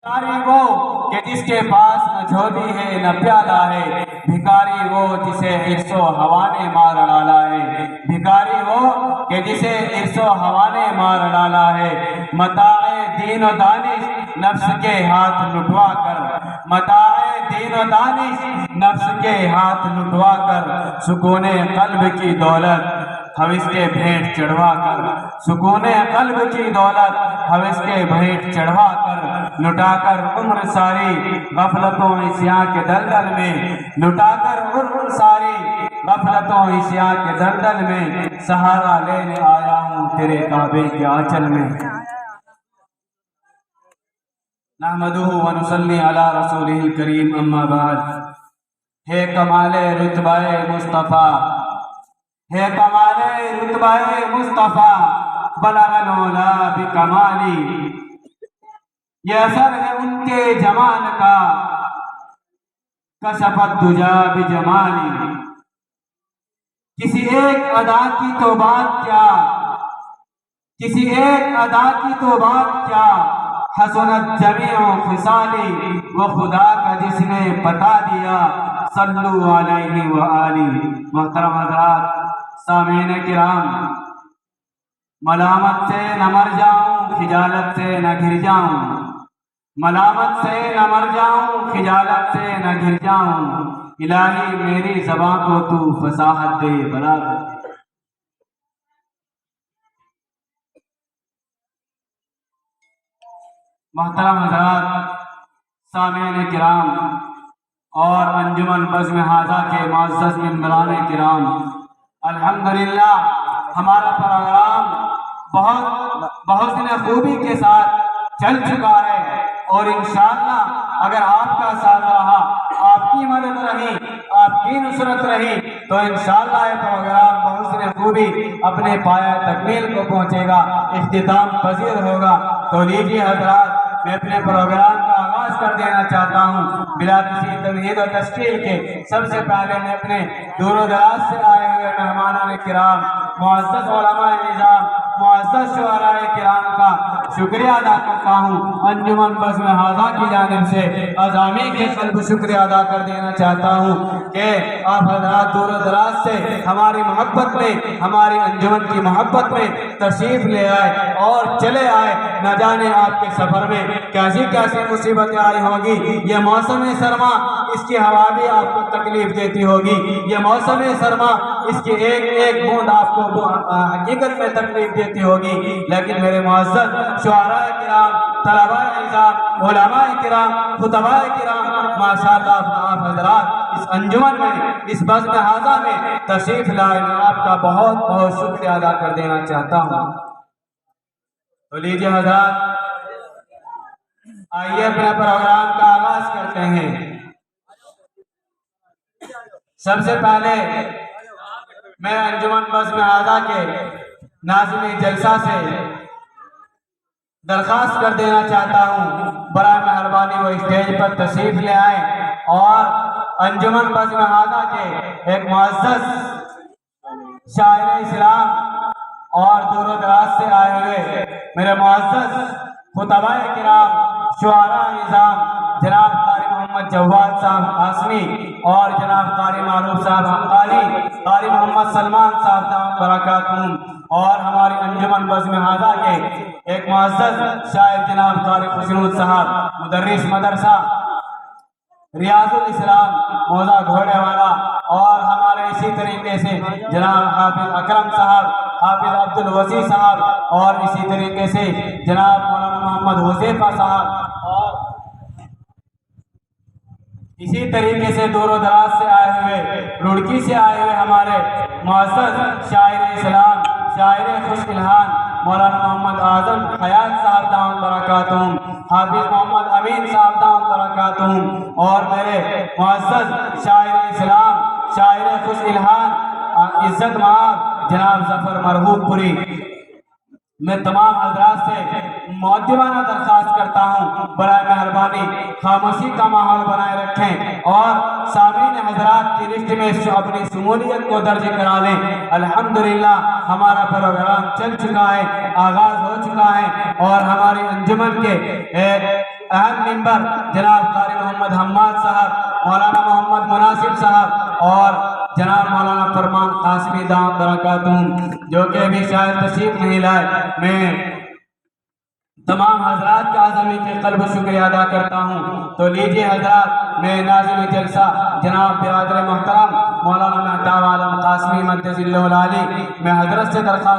भिखारी वो कि जिसके पास न झोली है न प्याला है, भिखारी वो जिसे इर्सो हवा ने मार डाला है, भिखारी वो कि जिसे इर्सो हवा ने मार डाला है। मताए दीन व दानिश नफ्स के हाथ लुटवा कर, मताए दीन व दानिश नफ्स के हाथ लुटवा कर, सुकूने कल्ब की दौलत हविस के भेंट चढ़वा कर, सुकूने कल्ब की दौलत हविस के भेंट चढ़वा कर, लुटा कर उम्र सारी गफलतों इस्यां के दलदल में, लुटा कर उम्र सारी गफलतों इस्यां के दलदल में, सहारा लेने आया हूँ तेरे काबे के आंचल में। नहमदुहु व नुसल्ली अला रसूलिल करीम, अम्मा बाद। है कमाले रुतबाए मुस्तफ़ा, है कमाले रुतबाए मुस्तफ़ा, बलगल औला भी कमाली। ये असर है उनके जमाल का, कशफत दुजा भी जमाली। किसी एक अदा की तो बात क्या, किसी एक अदा की तो बात क्या, हसनत जमीओ फिसाली। वो खुदा का जिसने बता दिया, सल्लु अलैहि व आली। मोहतरम हज़रात, सामीन किराम, मलामत से न मर जाऊं, खिजालत से न घिर जाऊं, मलामत से न मर जाऊं, खिजालत से न घिर जाऊं। इलाही मेरी ज़बां को तू फसाहत दे, बलागत दे। मोहतरम हज़रात, सामीन किराम और अंजुमन बज़्म हाज़ा के मुअज़्ज़ज़ मेंबरान किराम, अल्हम्दुलिल्लाह हमारा प्रोग्राम बहुत खूबी के साथ चल चुका है और इंशाअल्लाह अगर आपका साथ रहा, आपकी मदद रही, आपकी नुसरत रही तो इंशाअल्लाह ये प्रोग्राम बहुत खूबी अपने पाया तकमील को पहुंचेगा, इख्तिताम पजीर होगा। तो लीजिए हज़रात, मैं अपने प्रोग्राम का आगाज कर देना चाहता हूँ बिला किसी तमहीद और तश्कील के। सबसे पहले मैं अपने दूर दराज से आए हुए मेहमानान किराम, मुअज़्ज़ज़ उलमाए निज़ाम, मुअज़्ज़ज़ शुअराए किराम का शुक्रिया अदा करता हूँ। अंजुमन बज़्म हाज़ा की जानिब से अज़ामी के क़ल्ब शुक्रिया अदा कर देना चाहता हूँ कि आप हज़रात दूर दराज से हमारी मोहब्बत में, हमारी अंजुमन की मोहब्बत में तशरीफ़ ले आए और चले आए। न जाने आपके सफ़र में कैसी कैसी मुसीबतें आई होगी। ये मौसम सरमा, इसकी हवा भी आपको तकलीफ देती होगी। ये मौसम सरमा, इसकी एक एक बूंद आपको हकीकत में तकलीफ देती होगी। लेकिन मेरे मुअज़्ज़ज़ शुअराए किराम, तलबाए इज़ाम, उलमाए किराम, खुतबाए किराम, माशाअल्लाह आप हज़रात इस अंजुमन में, इस बज़्म हाज़ा में तशरीफ़ लाए, मैं आपका बहुत बहुत शुक्रिया अदा कर देना चाहता हूँ। तो लीजिए हज़रात, आइए अपने प्रोग्राम का आगाज करते हैं। सबसे पहले मैं अंजुमन बज़्म हाज़ा के नाज़िम जलसा से दरख्वास्त कर देना चाहता हूँ, बराए मेहरबानी वो स्टेज पर तशरीफ ले आए और अंजुमन बज़्म हाज़ा के एक मुअज़्ज़ज़ शायर इस्लाम और दूर दराज से आए हुए मेरे मुअज़्ज़ज़ खुतबाए किराम, शुअराए निज़ाम, जनाब कारी मोहम्मद जवाद साहब हाशमी और जनाब कारी मारूफ साहब हम्माली, कारी मोहम्मद सलमान साहब दामत बरकातुहुम और हमारी अंजुमन बज़्म हाज़ा के एक मुअज़्ज़ज़ शायर जनाब कारी खुशनूद साहब, मुदर्रिस मदरसा रियाजुल इस्लाम मौजा घोड़े वाला और हमारे इसी तरीके से जनाब हाफिज अकरम साहब, हाफिज अब्दुल वसी साहब और इसी तरीके से जनाब मौलाना मोहम्मद हुज़ैफा साहब और इसी तरीके से दूर दराज से आए हुए, रुड़की से आए हुए हमारे मुअज़्ज़ज़ शायर इस्लाम, शायर खुश इल्हान मौलाना मोहम्मद आज़म हयात साहब दामत बरकातुहुम, हाफिज मोहम्मद अमीन साहब दामत बरकातुहुम और मेरे मुअज़्ज़ज़ शायर इस्लाम, शायर खुश इल्हान इज़्ज़त माब जनाब ज़फ़र मरहूबपुरी। मैं तमाम हज़रात से मुअद्दिबाना दरख्वास्त करता हूँ, बराए मेहरबानी खामोशी का माहौल बनाए रखें और सामीन हज़रात की लिस्ट में अपनी शमूलियत को दर्ज करा लें। अल्हम्दुलिल्लाह हमारा प्रोग्राम चल चुका है, आगाज़ हो चुका है और हमारी अंजुमन के اہم ممبر جناب قاری محمد حماد صاحب، مولانا محمد مناسب صاحب اور جناب مولانا فرمان قاسمی دامت برکاتہم جو کہ ابھی شاید تشریف نہیں لائے، میں تمام حضرات کا اعظمی کے قلب شکریہ ادا کرتا ہوں۔ تو لیجئے حضرات، میں ناظم جلسہ جناب برادر محترم مولانا مہتاب عالم قاسمی مدث اللہ العالی میں حضرت سے درخواست